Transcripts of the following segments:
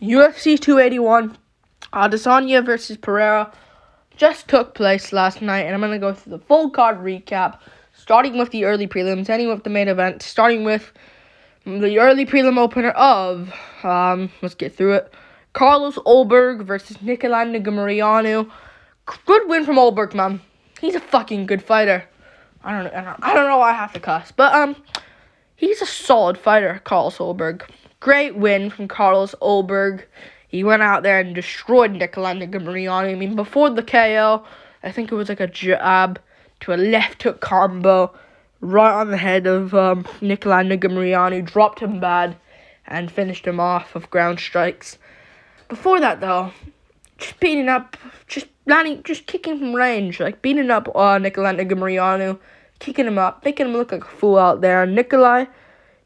UFC 281, Adesanya versus Pereira just took place last night, and I'm going to go through the full card recap, starting with the early prelims, ending with the main event, starting with the early prelim opener of, let's get through it, Carlos Ulberg versus Nikolai Negumereanu. Good win from Ulberg, man. He's a fucking good fighter. I don't know why I have to cuss, but he's a solid fighter, Carlos Ulberg. Great win from Carlos Ulberg. He went out there and destroyed Nikolai Negumereanu. I mean, before the KO, I think it was like a jab to a left hook combo right on the head of Nikolai Negumereanu. Dropped him bad and finished him off with ground strikes. Before that, though, just beating up, just kicking from range, like beating up Nikolai Negumereanu, kicking him up, making him look like a fool out there. Nikolai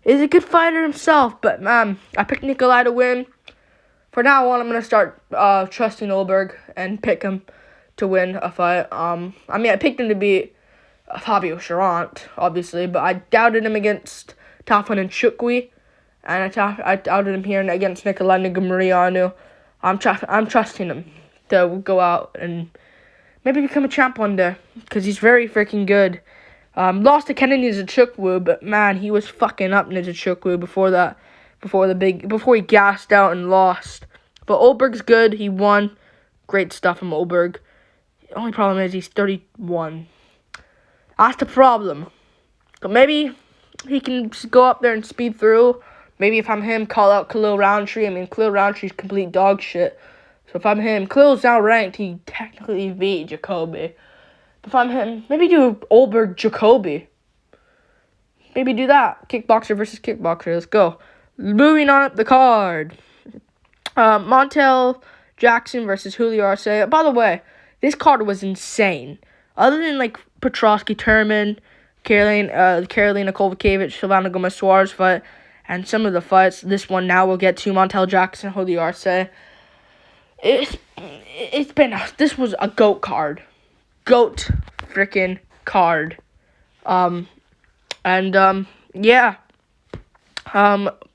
is a good fighter himself, but I picked Nikolai to win. For now on, I'm going to start trusting Ulberg and pick him to win a fight. I picked him to beat Fabio Cherant, obviously, but I doubted him against Tafan and Chukwi, and I doubted him here against Nikolai Negumereanu. I'm trusting him to go out and maybe become a champ one day, because he's very freaking good. Lost to Kennedy Nzechukwu, but man, he was fucking up Nzechukwu before that. Before he gassed out and lost. But Ulberg's good. He won. Great stuff from Ulberg. The only problem is he's 31. That's the problem. But maybe he can go up there and speed through. Maybe if I'm him, call out Khalil Roundtree. I mean, Khalil Roundtree's complete dog shit. So if I'm him, Khalil's now ranked. He technically beat Jacoby. If I'm him, maybe do Ulberg Jacoby. Maybe do that. Kickboxer versus kickboxer. Let's go. Moving on up the card. Montel Jackson versus Julio Arce. By the way, this card was insane. Other than like Petrosky Turman, Karolina Kovacevic, Silvana Gomez-Suarez fight, and some of the fights, this one now we'll get to Montel Jackson, Julio Arce. This was a GOAT card. GOAT freaking card.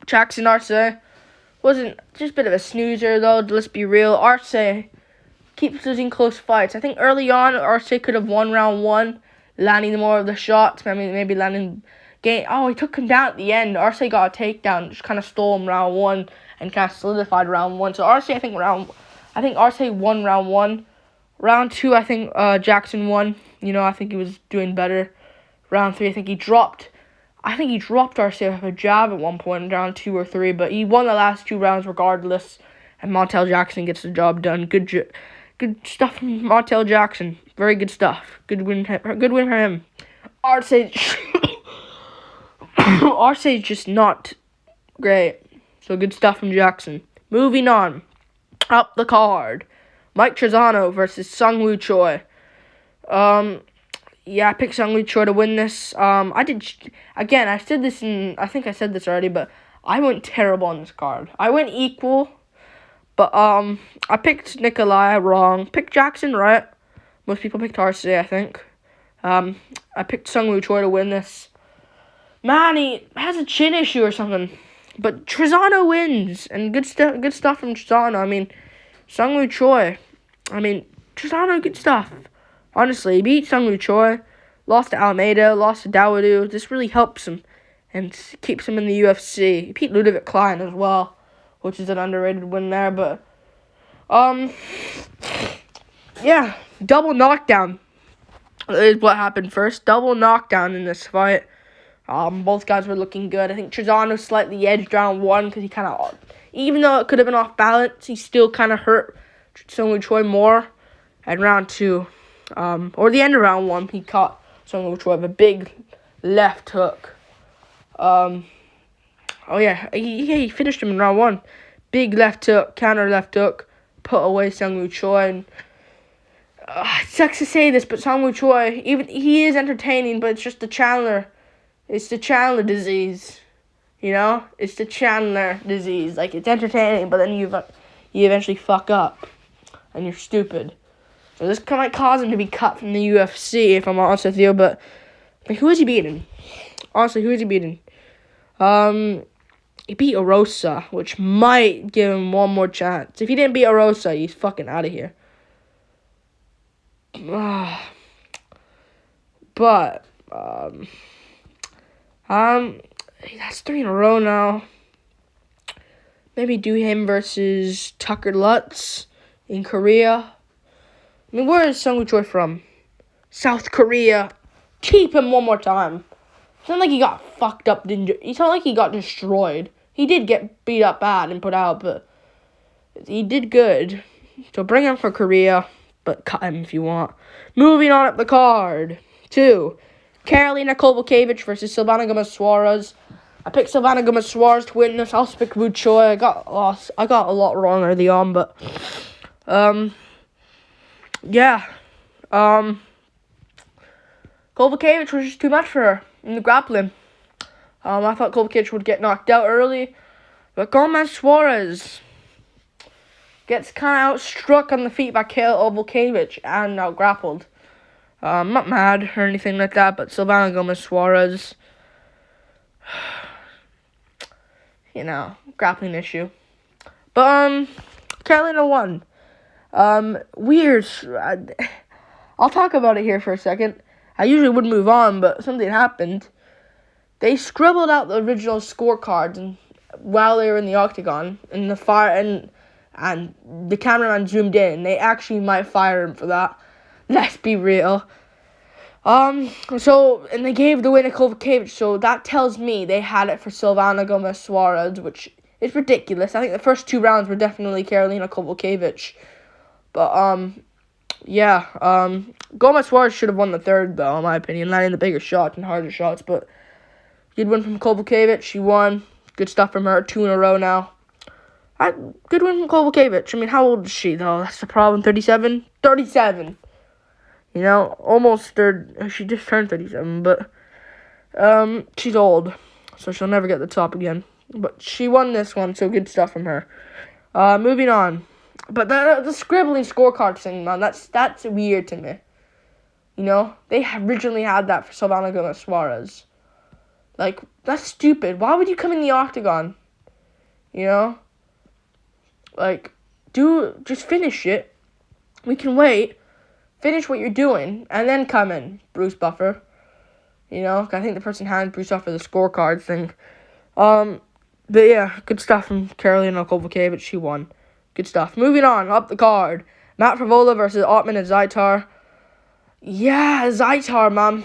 Jackson Arce wasn't just a bit of a snoozer, though. Let's be real. Arce keeps losing close fights. I think early on, Arce could have won round one, landing more of the shots. Maybe landing game. Oh, he took him down at the end. Arce got a takedown, just kind of stole him round one and kind of solidified round one. So Arce, I think Arce won round one. Round two, I think Jackson won. I think he was doing better. Round three, I think he dropped Arce with a jab at one point in round 2 or 3, but he won the last 2 rounds regardless, and Montel Jackson gets the job done. Good stuff from Montel Jackson. Very good stuff. Good win for him. Arce's just not great, so good stuff from Jackson. Moving on, up the card, Mike Trizano versus Sungwoo Choi. I picked Sungwoo Choi to win this. I said this I think I said this already, but I went terrible on this card. I went equal, but I picked Nikolai wrong. Picked Jackson right. Most people picked Arce, I think. I picked Sungwoo Choi to win this. Man, he has a chin issue or something. But Trizano wins, and good stuff from Trizano. Sungwoo Choi. Trizano, good stuff. Honestly, he beat Sungwoo Choi, lost to Almeida, lost to Dawodu. This really helps him and keeps him in the UFC. He beat Ludovic Klein as well, which is an underrated win there. But, double knockdown is what happened first. Double knockdown in this fight. Both guys were looking good. I think Trizano slightly edged round 1 because he kind of, even though it could have been off balance, he still kind of hurt Sungwoo Choi more. And round 2. Or the end of round 1, he caught Sungwoo Choi with a big left hook. He finished him in round 1. Big left hook, counter left hook, put away Sungwoo Choi. And, it sucks to say this, but Sungwoo Choi, he is entertaining, but it's just the Chandler. It's the Chandler disease. It's the Chandler disease. Like, it's entertaining, but then you eventually fuck up, and you're stupid. So this might cause him to be cut from the UFC, if I'm honest with you, but who is he beating? Honestly, who is he beating? he beat Arosa, which might give him one more chance. If he didn't beat Arosa, he's fucking out of here. But, that's 3 in a row now. Maybe do him versus Tucker Lutz in Korea. I mean, where is Sung Choi from? South Korea. Keep him one more time. It's not like he got fucked up. It's not like he got destroyed. He did get beat up bad and put out, but he did good. So bring him for Korea, but cut him if you want. Moving on up the card. 2. Karolina Kowalkiewicz versus Silvana Gomez-Suarez. I picked Silvana Gomez-Suarez to win this. I also picked Wu Choi. I got a lot wrong early on, but yeah. Kowalkiewicz was just too much for her in the grappling. I thought Kowalkiewicz would get knocked out early, but Gomez-Suarez gets kind of outstruck on the feet by Kowalkiewicz and out-grappled. I'm not mad or anything like that, but Silvana Gomez-Suarez, grappling issue. But, Carolina won. Weird. I'll talk about it here for a second. I usually would move on, but something happened. They scribbled out the original scorecards while they were in the octagon, and and the cameraman zoomed in. They actually might fire him for that. Let's be real. And they gave the win to Kowalkiewicz, so that tells me they had it for Silvana Gomez-Suarez, which is ridiculous. I think the first 2 rounds were definitely Karolina Kowalkiewicz. But, Gomez-Suarez should have won the 3rd, though, in my opinion, landing the bigger shots and harder shots, but good win from Kowalkiewicz. She won. Good stuff from her. 2 in a row now. Good win from Kowalkiewicz. I mean, how old is she, though? That's the problem. 37? 37. Almost third. She just turned 37, but she's old, so she'll never get the top again. But she won this one, so good stuff from her. Moving on. But the scribbling scorecard thing, man, that's weird to me. They originally had that for Silvana Gomez-Suarez. Like, that's stupid. Why would you come in the octagon? Just finish it. We can wait. Finish what you're doing, and then come in, Bruce Buffer. I think the person handed Bruce Buffer the scorecard thing. But yeah, good stuff from Karolina Kowalkiewicz. She won. Good stuff. Moving on, up the card. Matt Frevola versus Ottman and Zaitar. Yeah, Zaitar, man.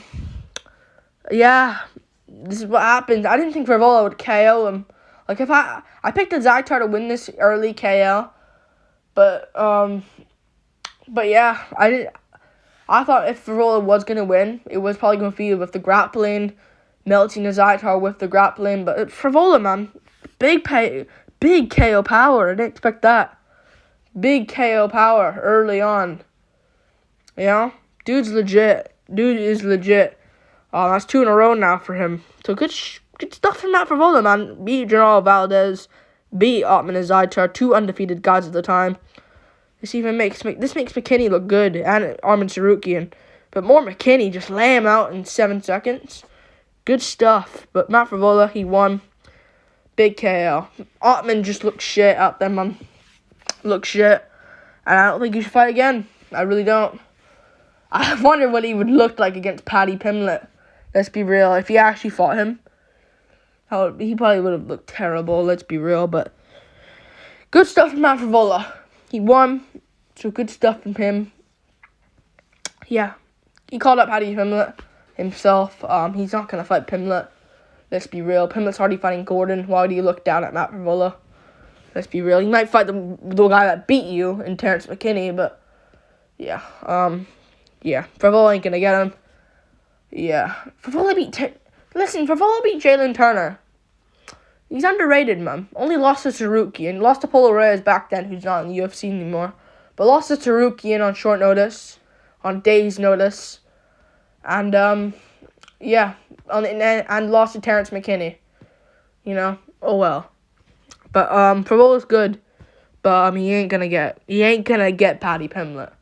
Yeah, this is what happened. I didn't think Frevola would KO him. Like, if I picked a Zaitar to win this early KO, but yeah, I thought if Frevola was going to win, it was probably going to be with the grappling, melting the Zaitar with the grappling. But Frevola, man, big KO power. I didn't expect that. Big KO power early on. Dude's legit. Dude is legit. That's 2 in a row now for him. So good stuff from Matt Frevola, man. Beat General Valdez. Beat Ottman and Zaitar. 2 undefeated guys at the time. This makes McKinney look good, and Arman Tsarukyan. But more McKinney, just lay him out in 7 seconds. Good stuff. But Matt Frevola, he won. Big KO. Ottman just looked shit out there, man. Looked shit. And I don't think he should fight again. I really don't. I wonder what he would look like against Paddy Pimblett. Let's be real. If he actually fought him, he probably would have looked terrible. Let's be real. But good stuff from Matt Frevola. He won, so good stuff from him. Yeah, he called up Paddy Pimblett himself. He's not going to fight Pimblett. Let's be real. Pimblett's already fighting Gordon. Why do you look down at Matt Frevola? Let's be real. He might fight the guy that beat you in Terrence McKinney, but yeah. Frevola ain't going to get him. Yeah. Frevola beat Jalen Turner. He's underrated, man. Only lost to Tsarukyan. Lost to Polo Reyes back then, who's not in the UFC anymore. But lost to Tsarukyan on short notice. On days' notice. And, and lost to Terrence McKinney. Oh well. But, Frevola's good. But, he ain't gonna get Paddy Pimblett.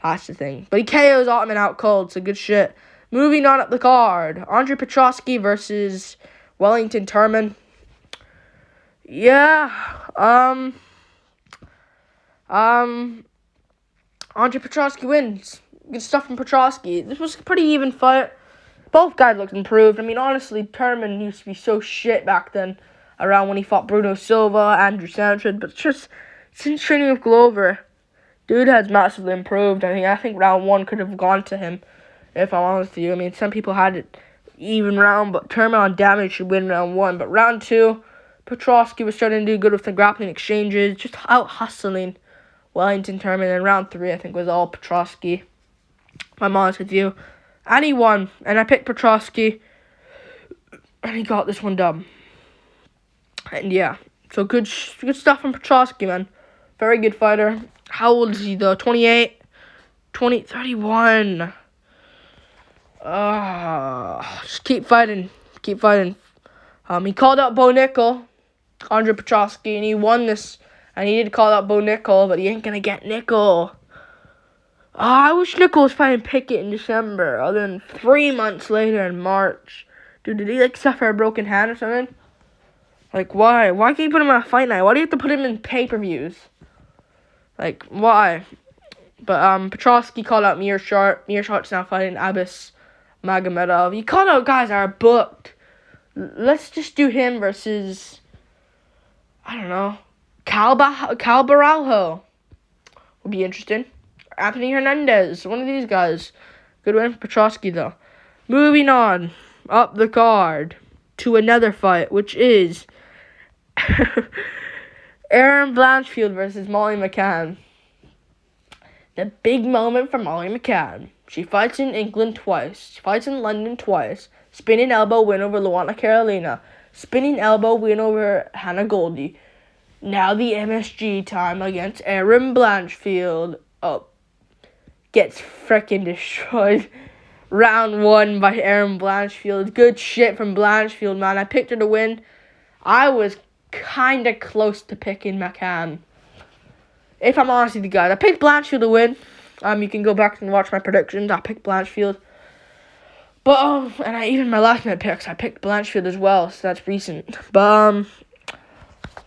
That's the thing. But he KOs Ottman out cold, so good shit. Moving on up the card. Andre Petroski versus Wellington Turman. Yeah. Andre Petrosky wins. Good stuff from Petrosky. This was a pretty even fight. Both guys looked improved. I mean, honestly, Turman used to be so shit back then, around when he fought Bruno Silva, Andrew Sanford. But just since training with Glover, dude has massively improved. I think round 1 could have gone to him, if I'm honest with you. I mean, some people had it even round, but Turman on damage should win round 1. But round 2, Petrosky was starting to do good with the grappling exchanges, just out hustling Wellington Turman. And round 3, I think, was all Petrosky, if I'm honest with you. And he won, and I picked Petrosky, and he got this one done. And yeah, so good stuff from Petrosky, man. Very good fighter. How old is he, though? 28? 31. Just keep fighting. Keep fighting. He called out Bo Nickel, Andre Petrosky, and he won this. And he did call out Bo Nickel, but he ain't gonna get Nickel. I wish Nickel was fighting Pickett in December, other than 3 months later in March. Dude, did he, suffer a broken hand or something? Why? Why can't you put him on a fight night? Why do you have to put him in pay-per-views? Why? But, Petrosky called out Meerschaert. Meerschaert's now fighting Abis Magomedov. He called out guys that are booked. Let's just do him versus, I don't know, Cal Baralho. Would be interesting. Anthony Hernandez, one of these guys. Good win for Petrosky, though. Moving on, up the card, to another fight, which is Erin Blanchfield versus Molly McCann. The big moment for Molly McCann. She fights in England twice. She fights in London twice. Spinning elbow win over Luana Carolina. Spinning elbow win over Hannah Goldie. Now the MSG time against Erin Blanchfield. Gets freaking destroyed. Round 1 by Erin Blanchfield. Good shit from Blanchfield, man. I picked her to win. I was kind of close to picking McCann, if I'm honest with you guys. I picked Blanchfield to win. You can go back and watch my predictions. I picked Blanchfield. But, and even my last minute picks, I picked Blanchfield as well, so that's recent. But,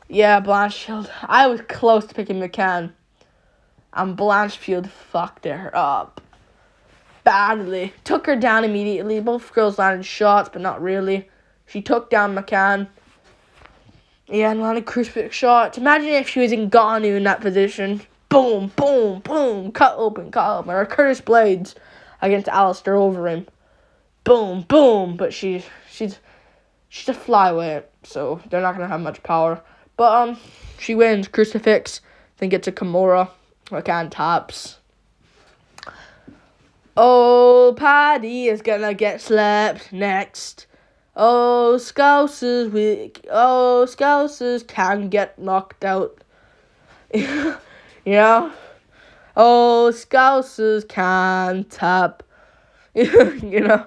yeah, Blanchfield. I was close to picking McCann. And Blanchfield fucked her up badly. Took her down immediately. Both girls landed shots, but not really. She took down McCann. Yeah, and landed crucifix shots. Imagine if she was in Ngannou in that position. Boom, boom, boom. Cut open. Or Curtis Blades against Alistair Overeem. Boom, boom. But she's a flyweight, so they're not going to have much power. But, she wins. Crucifix. Then gets a Kimura. McCann taps. Oh, Paddy is gonna get slapped next. Oh, Scousers can get knocked out. You know? Oh, Scousers can tap. You know?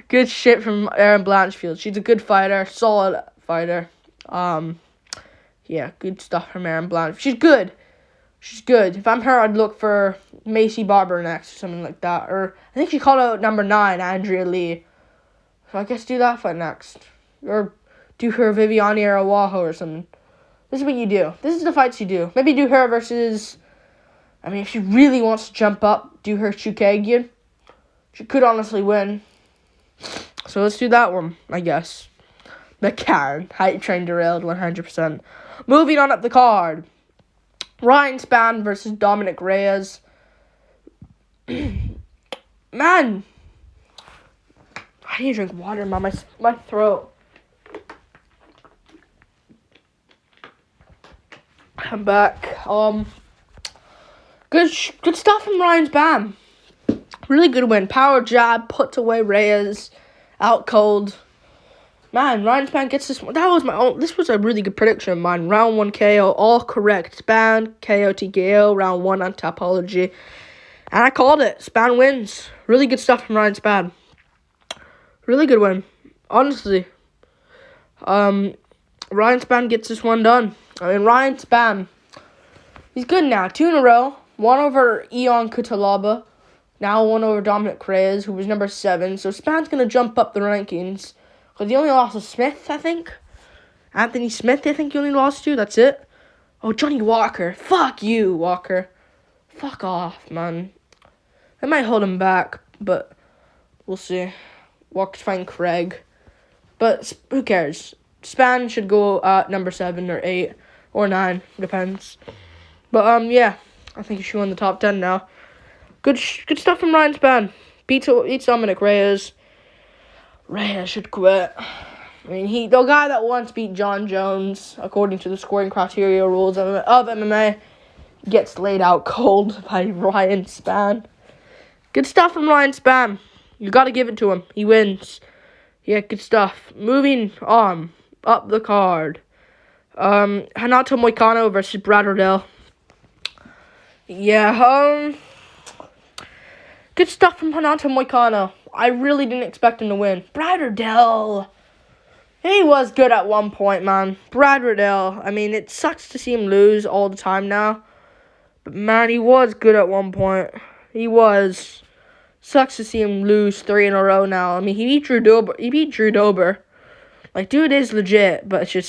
Good shit from Erin Blanchfield. She's a good fighter, solid fighter. Yeah, good stuff from Erin Blanchfield. She's good. If I'm her, I'd look for Macy Barber next or something like that. Or I think she called out number 9, Andrea Lee. So I guess do that fight next. Or do her Viviane Araújo or something. This is what you do. This is the fights you do. Maybe do her versus, if she really wants to jump up, do her Chukagian. She could honestly win. So let's do that one, I guess. McCann. Hype train derailed 100%. Moving on up the card. Ryan Spann versus Dominic Reyes. Man, I need to drink water, man. My throat. I'm back. Good stuff from Ryan Spann. Really good win. Power jab, puts away Reyes, out cold. Man, Ryan Spann gets this one. This was a really good prediction of mine. Round 1 KO, all correct. Spann, KO, TKO, round 1 on Tapology. And I called it. Spann wins. Really good stuff from Ryan Spann. Really good win. Honestly. Ryan Spann gets this one done. Ryan Spann, he's good now. 2 in a row. 1 over Ion Cutelaba. Now 1 over Dominic Reyes, who was number 7. So Spann's going to jump up the rankings. Because he only lost to Smith, I think. Anthony Smith, I think he only lost to. That's it. Oh, Johnny Walker. Fuck you, Walker. Fuck off, man. They might hold him back, but we'll see. Walker's fighting Craig. But who cares? Span should go at number 7 or 8 or 9. Depends. But, yeah. I think he should win the top 10 now. Good stuff from Ryan Span. Beats Dominic Reyes. Reyes should quit. I mean, the guy that once beat John Jones, according to the scoring criteria rules of MMA, gets laid out cold by Ryan Span. Good stuff from Ryan Span. You gotta give it to him. He wins. Yeah, good stuff. Moving on. Up the card. Renato Moicano versus Brad Riddell. Yeah, good stuff from Renato Moicano. I really didn't expect him to win. Brad Riddell, he was good at one point, man. Brad Riddell, I mean, it sucks to see him lose all the time now. But, man, he was good at one point. He was. Sucks to see him lose 3 in a row now. I mean, he beat Drew Dober. Like, dude is legit, but he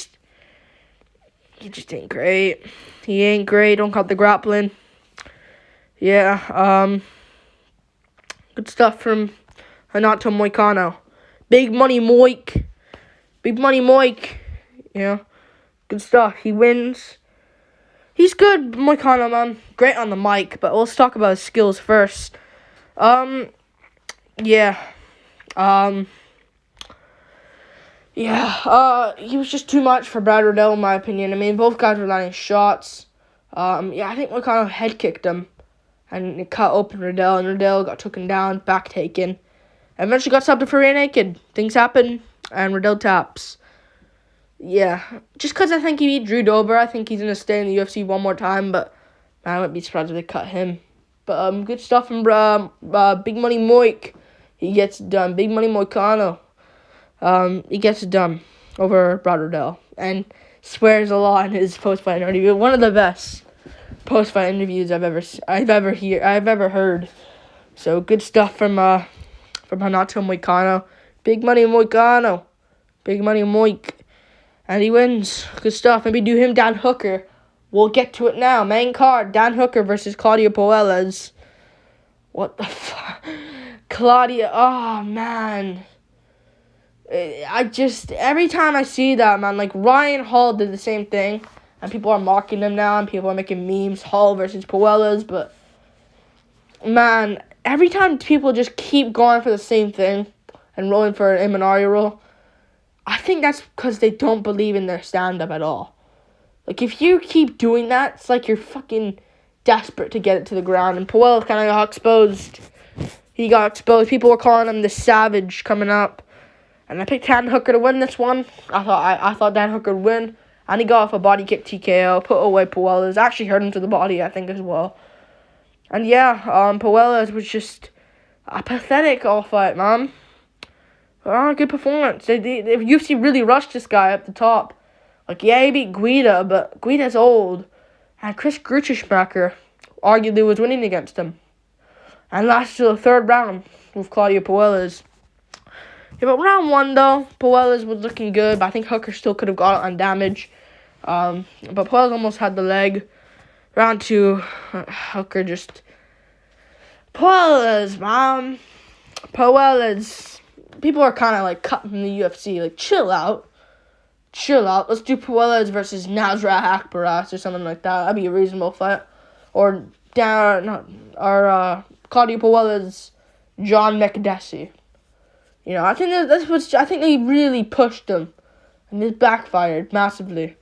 just ain't great. He ain't great. Don't count the grappling. Yeah, good stuff from Renato Moicano. Big Money Moik. Yeah, good stuff. He wins. He's good, Moicano, man. Great on the mic, but let's talk about his skills first. Yeah. He was just too much for Brad Riddell, in my opinion. I mean, both guys were landing shots. I think Moicano head kicked him. And it cut open Riddell, and Riddell got taken down, back taken. Eventually got subbed to Pereira naked. Things happen, and Riddell taps. Yeah, just because I think he beat Drew Dober, I think he's going to stay in the UFC one more time, but man, I wouldn't be surprised if they cut him. But good stuff from Big Money Moik. He gets it done. Big Money Moicano. He gets it done over Brad Riddell. And swears a lot in his post-fight interview. One of the best post-fight interviews I've ever heard. So good stuff from Renato Moicano. Big Money Moicano. Big Money Moik. And he wins. Good stuff. Maybe do him Dan Hooker. We'll get to it now. Main card. Dan Hooker versus Claudia Puelles. What the fuck? Claudia. Oh, man. Every time I see that, man, like Ryan Hall did the same thing. And people are mocking him now, and people are making memes, Hall versus Puelles, but, man, every time people just keep going for the same thing and rolling for an Imanari roll, I think that's because they don't believe in their stand-up at all. Like, if you keep doing that, it's like you're fucking desperate to get it to the ground, and Puelles kind of got exposed. He got exposed. People were calling him the Savage coming up, and I picked Dan Hooker to win this one. I thought Dan Hooker would win. And he got off a body kick TKO, put away Puelles. Actually hurt him to the body, I think, as well. And yeah, Puelles was just a pathetic all fight, man. Good performance. The UFC really rushed this guy up the top. Like, yeah, he beat Guida, but Guida's old. And Chris Gruchesmacher arguably was winning against him. And lasted to the 3rd round with Claudia Puelles. Yeah, but round 1, though, Puelles was looking good, but I think Hooker still could have got it on damage. But Puelles almost had the leg. Round 2, Hooker just... Puelles, man. Puelles. People are kind of, like, cutting from the UFC. Like, chill out. Let's do Puelles versus Nasrat Akbaras or something like that. That'd be a reasonable fight. Or Claudia Puelles, John McDessie. You know, I think I think they really pushed him, and this backfired massively.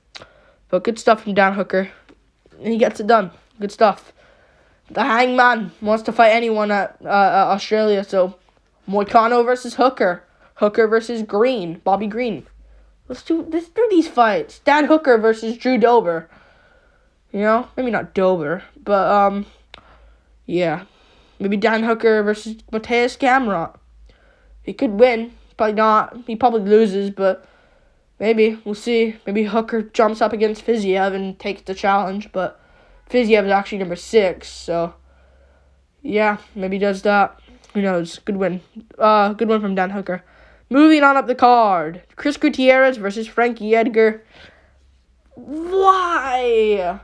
But good stuff from Dan Hooker, and he gets it done. Good stuff. The Hangman wants to fight anyone at Australia, so Moicano versus Hooker, Hooker versus Bobby Green. Let's do these fights. Dan Hooker versus Drew Dober. You know, maybe not Dober, but yeah, maybe Dan Hooker versus Mateus Gamrot. He could win, probably not. He probably loses, but maybe. We'll see. Maybe Hooker jumps up against Fiziev and takes the challenge, but Fiziev is actually number 6, so yeah, maybe he does that. Who knows? Good win. Good win from Dan Hooker. Moving on up the card, Chris Gutierrez versus Frankie Edgar. Why?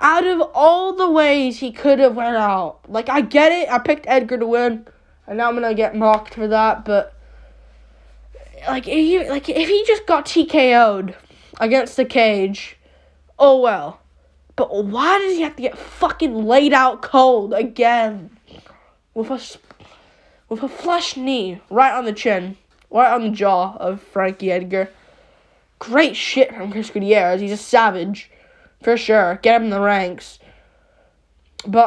Out of all the ways he could have went out, like, I get it. I picked Edgar to win, and now I'm gonna get mocked for that. But if he just got TKO'd against the cage, oh well. But why does he have to get fucking laid out cold again with a flush knee right on the chin, right on the jaw of Frankie Edgar? Great shit from Chris Gutierrez. He's a savage, for sure. Get him in the ranks. But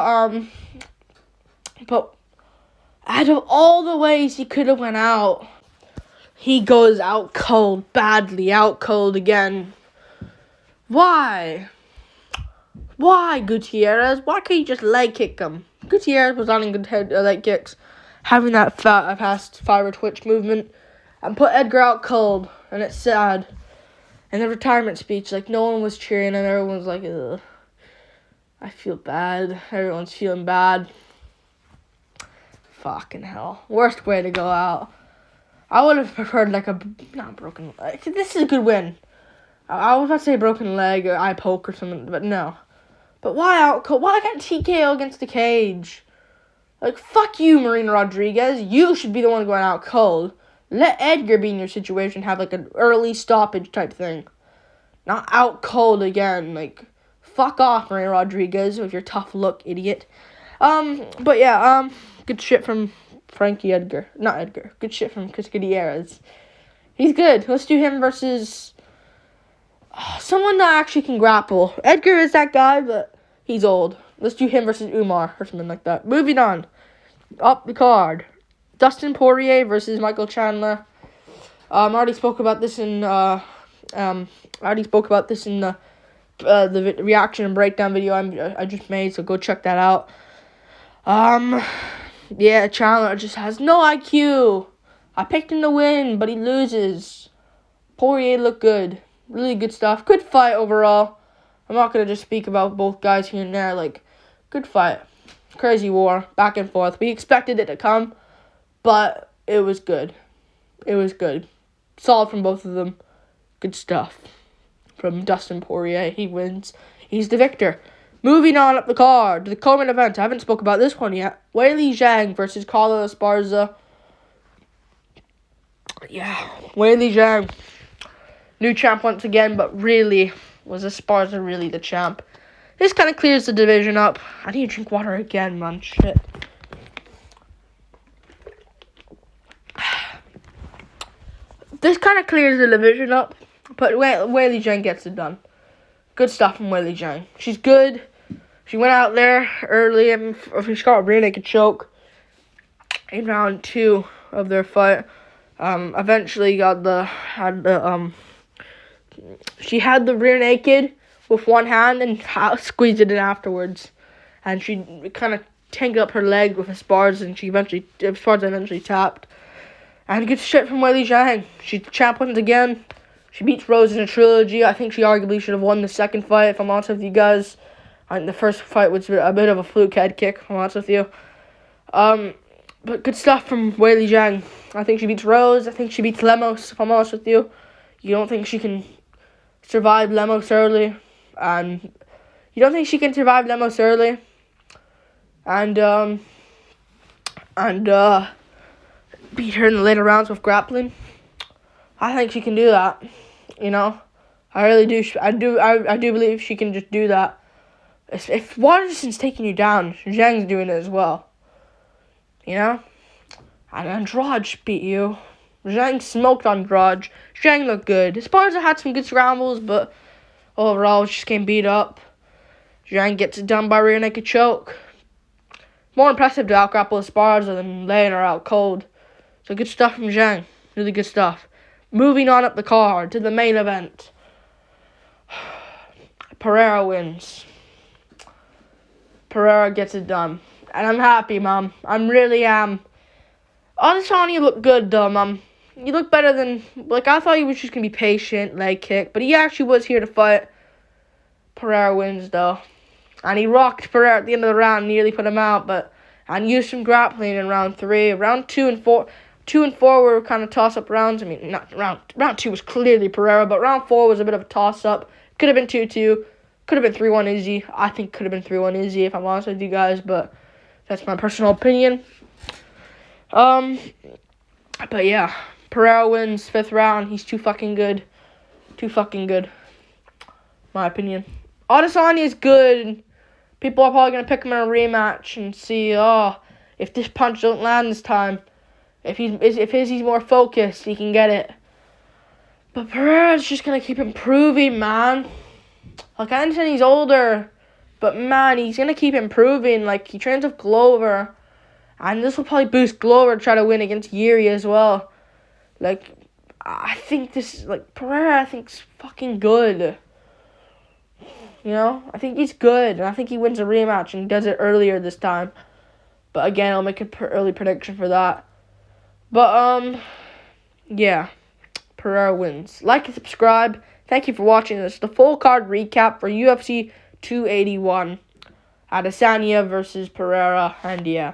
out of all the ways he could have went out, he goes out cold, badly out cold again. Why? Why, Gutierrez? Why can't you just leg kick him? Gutierrez was on good leg kicks, having that fast fiber twitch movement, and put Edgar out cold, and it's sad. And the retirement speech, like, no one was cheering, and everyone's like, ugh, I feel bad. Everyone's feeling bad. Fucking hell. Worst way to go out. I would have preferred, like, not broken leg. This is a good win. I was about to say broken leg or eye poke or something, but no. But why out cold? Why got TKO against the cage? Like, fuck you, Marina Rodriguez. You should be the one going out cold. Let Edgar be in your situation, have, like, an early stoppage type thing. Not out cold again. Like, fuck off, Marina Rodriguez, with your tough look, idiot. But yeah, good shit from Frankie Edgar. Not Edgar. Good shit from Chris Gutierrez. He's good. Let's do him versus someone that actually can grapple. Edgar is that guy, but he's old. Let's do him versus Umar or something like that. Moving on. Up the card. Dustin Poirier versus Michael Chandler. I already spoke about this in the reaction and breakdown video I just made, so go check that out. Yeah, Chandler just has no IQ. I picked him to win, but he loses. Poirier looked good. Really good stuff. Good fight overall. I'm not going to just speak about both guys here and there. Like, good fight. Crazy war. Back and forth. We expected it to come, but it was good. It was good. Solid from both of them. Good stuff. From Dustin Poirier. He wins. He's the victor. Moving on up the card to the co-main event. I haven't spoke about this one yet. Weili Zhang versus Carla Esparza. Yeah, Weili Zhang. New champ once again, but really, was Esparza really the champ? This kind of clears the division up. I need to drink water again, man. Shit. This kind of clears the division up, but Weili Zhang gets it done. Good stuff from Weili Zhang. She's good. She went out there early and she got a rear naked choke in round 2 of their fight. Eventually she had the rear naked with one hand and squeezed it in afterwards. And she kind of tangled up her leg with Esparza, and Esparza eventually tapped. And good shit from Weili Zhang. She's the champ once again. She beats Rose in a trilogy. I think she arguably should have won the second fight, if I'm honest with you guys. I think the first fight was a bit of a fluke head kick, if I'm honest with you. But good stuff from Weili Zhang. I think she beats Rose. I think she beats Lemos, if I'm honest with you. You don't think she can survive Lemos early. And beat her in the later rounds with grappling. I think she can do that. You know, I really do. I do believe she can just do that. If Waterson's taking you down, Zhang's doing it as well. You know, and Andrade beat you. Zhang smoked Andrade. Zhang looked good. Esparza had some good scrambles, but overall just came beat up. Zhang gets it done by rear naked choke. More impressive to out-grapple Esparza than laying her out cold. So good stuff from Zhang. Really good stuff. Moving on up the card to the main event. Pereira wins. Pereira gets it done. And I'm happy, Mom. I really am. Adesanya looked good, though, Mom. He looked better than... Like, I thought he was just going to be patient, leg kick. But he actually was here to fight. Pereira wins, though. And he rocked Pereira at the end of the round, nearly put him out. And used some grappling in round 3. Round 2 and 4... 2 and 4 were kind of toss-up rounds. I mean, not round 2 was clearly Pereira, but round 4 was a bit of a toss-up. Could have been 2-2. Could have been 3-1 Izzy. I think could have been 3-1 Izzy, if I'm honest with you guys, but that's my personal opinion. But yeah, Pereira wins 5th round. He's too fucking good. Too fucking good. My opinion. Adesanya is good. People are probably going to pick him in a rematch and see, if this punch don't land this time, if he's more focused, he can get it. But Pereira's just going to keep improving, man. Like, I understand he's older, but man, he's going to keep improving. Like, he trains with Glover, and this will probably boost Glover to try to win against Yuri as well. Like, I think Pereira, I think's fucking good. You know, I think he's good, and I think he wins a rematch and does it earlier this time. But again, I'll make an early prediction for that. But, yeah, Pereira wins. Like and subscribe. Thank you for watching this. The full card recap for UFC 281. Adesanya versus Pereira, and yeah.